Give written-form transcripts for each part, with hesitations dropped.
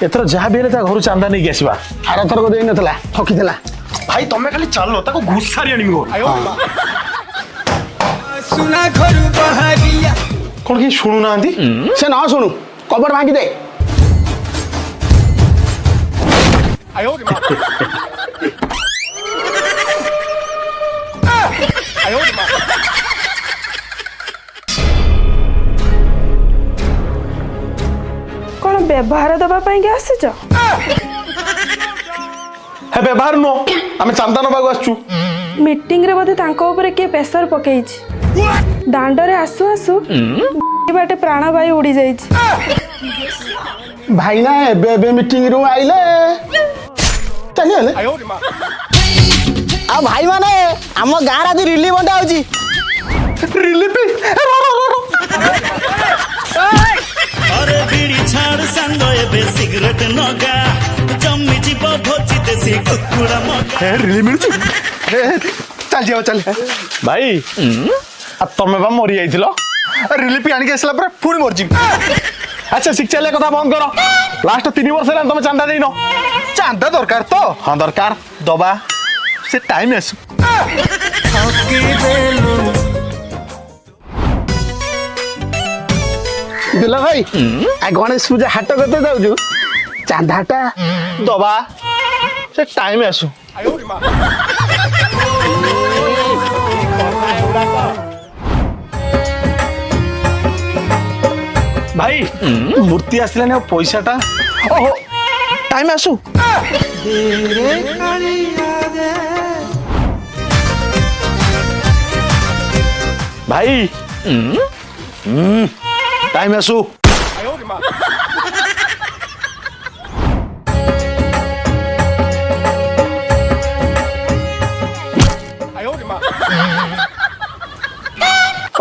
एथर जहाँ भी हेले घर चांदा नहीं आसवा आर थरक देई नथला ठकीला भाई तुम खाली चलो ताको घुसारी आनी सुना घर बहारिया कौन कि शुणु ना से न शुणु कबड़ भांगी दे कौन व्यवहार दबा पाई आसीच है व्यवहार नो आम चांदा नबाक आसचु मीटिंग रे बोधे तांको ऊपर के प्रेशर पकेइछि दांडरे आसु आसु बाटे प्राणवायु उड़ी जाइछि भाई ना एबे मीटिंग रू आइले चली आले आ भाई माने हम गाँ राती रिलीफ बंटा होची रिलीफ अरे बीड़ी छाड़ सांग एबे सिगरेट नगा जम्मी जीव भोची देसी कुकुड़ा मगा रिलीफ मिलुची चल जाओ चल भाई तमे बा मरी जाइथिलो रिलीफ आनी के आसला पर पुणी मरजी अच्छा शिक्षा ले कथा बंद करो लास्ट 3 वर्ष रे तुम चांदा देइनो चांदा दरकार तो हां दरकार दबा से टाइम आसु दिला भाई आ गणेश पूजा हाट करते जाऊछु चांदाटा दबा से टाइम आसु भाई मूर्ति आसलानी पैसाटा ओहो टाइम आसु भाई टाइम आसु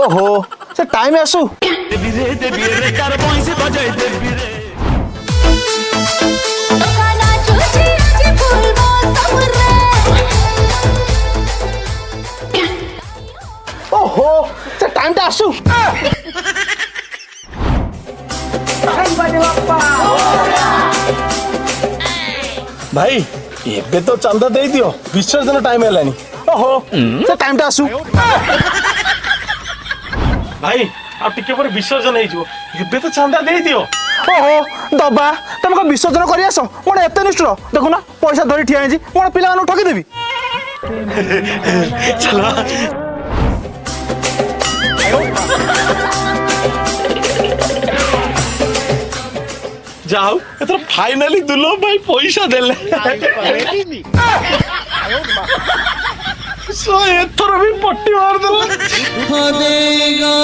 ओहो से टाइम आसु देवी रे तार पैसे बजाई देवी रे ओहो से टाइम टा आसु भाई एबे तो चंदा दे दियो विसर्जन टाइम हेलानी ओहो से टाइम टा आसु भाई अब टिके पर विसर्जन हे जो एबे तो चंदा दे दियो ओहो दबा तुम को विसर्जन करि आसो मोर एते निष्ठुर देखो ना पैसा धरी ठिया आइछि मोर पिला मानु ठकी देबी चलो जाओ एथर फाइनली दुल्लो भाई पैसा देले सो एथर भी पट्टी मार देला देगा